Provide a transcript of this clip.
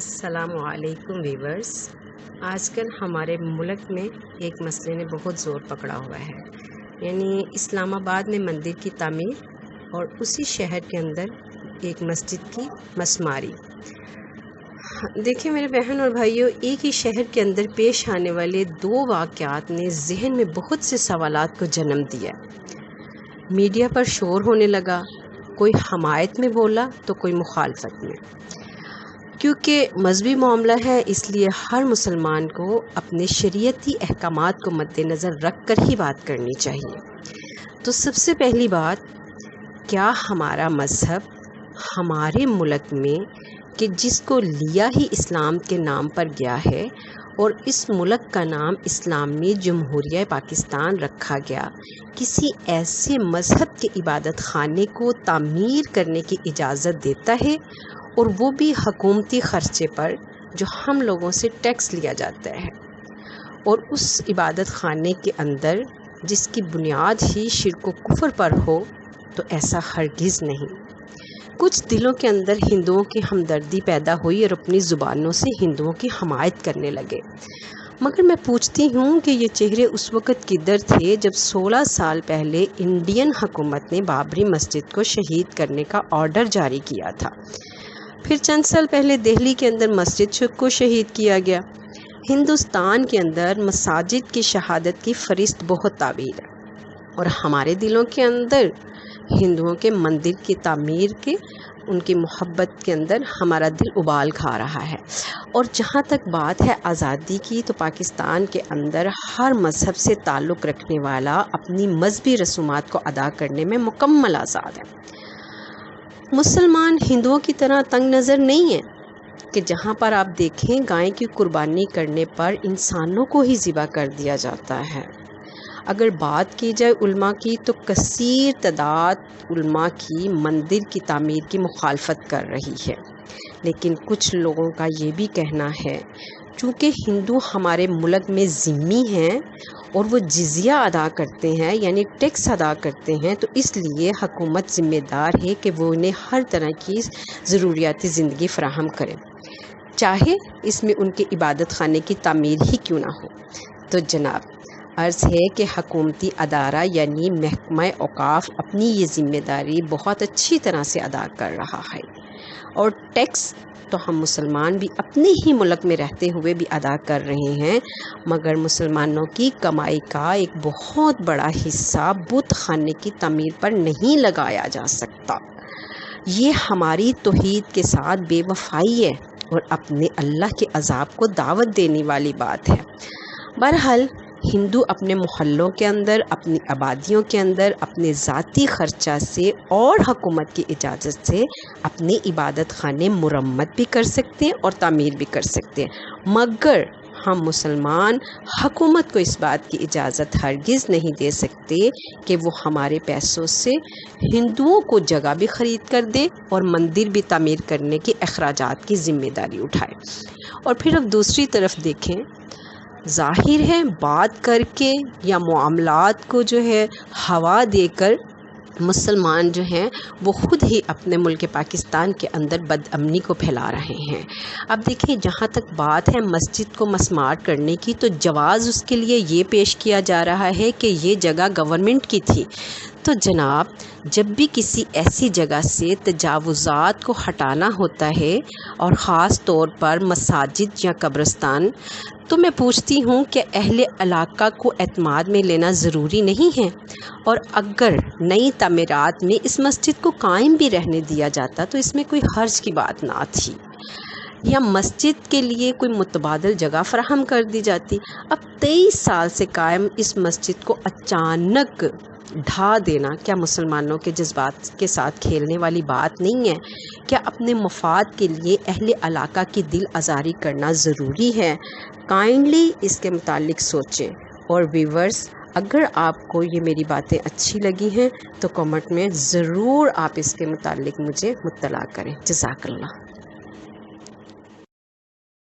السلام علیکم ویورز۔ آج کل ہمارے ملک میں ایک مسئلے نے بہت زور پکڑا ہوا ہے، یعنی اسلام آباد میں مندر کی تعمیر اور اسی شہر کے اندر ایک مسجد کی مسماری۔ دیکھیں میرے بہن اور بھائیوں، ایک ہی شہر کے اندر پیش آنے والے دو واقعات نے ذہن میں بہت سے سوالات کو جنم دیا۔ میڈیا پر شور ہونے لگا، کوئی حمایت میں بولا تو کوئی مخالفت میں۔ کیونکہ مذہبی معاملہ ہے، اس لیے ہر مسلمان کو اپنے شریعتی احکامات کو مد نظر رکھ کر ہی بات کرنی چاہیے۔ تو سب سے پہلی بات، کیا ہمارا مذہب ہمارے ملک میں کہ جس کو لیا ہی اسلام کے نام پر گیا ہے اور اس ملک کا نام اسلامی جمہوریہ پاکستان رکھا گیا، کسی ایسے مذہب کے عبادت خانے کو تعمیر کرنے کی اجازت دیتا ہے، اور وہ بھی حکومتی خرچے پر جو ہم لوگوں سے ٹیکس لیا جاتا ہے، اور اس عبادت خانے کے اندر جس کی بنیاد ہی شرک و کفر پر ہو؟ تو ایسا ہرگز نہیں۔ کچھ دلوں کے اندر ہندوؤں کی ہمدردی پیدا ہوئی اور اپنی زبانوں سے ہندوؤں کی حمایت کرنے لگے، مگر میں پوچھتی ہوں کہ یہ چہرے اس وقت کدھر تھے جب 16 سال پہلے انڈین حکومت نے بابری مسجد کو شہید کرنے کا آرڈر جاری کیا تھا؟ پھر چند سال پہلے دہلی کے اندر مسجد کو شہید کیا گیا۔ ہندوستان کے اندر مساجد کی شہادت کی فہرست بہت طویل ہے، اور ہمارے دلوں کے اندر ہندوؤں کے مندر کی تعمیر کے ان کی محبت کے اندر ہمارا دل ابال کھا رہا ہے۔ اور جہاں تک بات ہے آزادی کی، تو پاکستان کے اندر ہر مذہب سے تعلق رکھنے والا اپنی مذہبی رسومات کو ادا کرنے میں مکمل آزاد ہے۔ مسلمان ہندوؤں کی طرح تنگ نظر نہیں ہے کہ جہاں پر آپ دیکھیں گائے کی قربانی کرنے پر انسانوں کو ہی ذبح کر دیا جاتا ہے۔ اگر بات کی جائے علماء کی، تو کثیر تعداد علماء کی مندر کی تعمیر کی مخالفت کر رہی ہے، لیکن کچھ لوگوں کا یہ بھی کہنا ہے چونکہ ہندو ہمارے ملک میں ذمہ ہیں اور وہ جزیہ ادا کرتے ہیں، یعنی ٹیکس ادا کرتے ہیں، تو اس لیے حکومت ذمہ دار ہے کہ وہ انہیں ہر طرح کی ضروریاتی زندگی فراہم کرے، چاہے اس میں ان کے عبادت خانے کی تعمیر ہی کیوں نہ ہو۔ تو جناب، عرض ہے کہ حکومتی ادارہ یعنی محکمہ اوقاف اپنی یہ ذمہ داری بہت اچھی طرح سے ادا کر رہا ہے، اور ٹیکس تو ہم مسلمان بھی اپنے ہی ملک میں رہتے ہوئے بھی ادا کر رہے ہیں، مگر مسلمانوں کی کمائی کا ایک بہت بڑا حصہ بت خانے کی تعمیر پر نہیں لگایا جا سکتا۔ یہ ہماری توحید کے ساتھ بے وفائی ہے اور اپنے اللہ کے عذاب کو دعوت دینے والی بات ہے۔ بہرحال ہندو اپنے محلوں کے اندر، اپنی آبادیوں کے اندر اپنے ذاتی خرچہ سے اور حکومت کی اجازت سے اپنے عبادت خانے مرمت بھی کر سکتے ہیں اور تعمیر بھی کر سکتے ہیں، مگر ہم مسلمان حکومت کو اس بات کی اجازت ہرگز نہیں دے سکتے کہ وہ ہمارے پیسوں سے ہندوؤں کو جگہ بھی خرید کر دے اور مندر بھی تعمیر کرنے کے اخراجات کی ذمہ داری اٹھائے۔ اور پھر اب دوسری طرف دیکھیں، ظاہر ہے بات کر کے یا معاملات کو جو ہے ہوا دے کر مسلمان جو ہیں وہ خود ہی اپنے ملک پاکستان کے اندر بد امنی کو پھیلا رہے ہیں۔ اب دیکھیں، جہاں تک بات ہے مسجد کو مسمار کرنے کی، تو جواز اس کے لیے یہ پیش کیا جا رہا ہے کہ یہ جگہ گورنمنٹ کی تھی۔ تو جناب، جب بھی کسی ایسی جگہ سے تجاوزات کو ہٹانا ہوتا ہے، اور خاص طور پر مساجد یا قبرستان، تو میں پوچھتی ہوں کہ اہل علاقہ کو اعتماد میں لینا ضروری نہیں ہے؟ اور اگر نئی تعمیرات میں اس مسجد کو قائم بھی رہنے دیا جاتا تو اس میں کوئی حرج کی بات نہ تھی، یا مسجد کے لیے کوئی متبادل جگہ فراہم کر دی جاتی۔ اب 23 سال سے قائم اس مسجد کو اچانک ڈھا دینا کیا مسلمانوں کے جذبات کے ساتھ کھیلنے والی بات نہیں ہے؟ کیا اپنے مفاد کے لیے اہل علاقہ کی دل آزاری کرنا ضروری ہے؟ کائنڈلی اس کے متعلق سوچیں۔ اور ویورز، اگر آپ کو یہ میری باتیں اچھی لگی ہیں تو کمنٹ میں ضرور آپ اس کے متعلق مجھے مطلع کریں۔ جزاک اللہ۔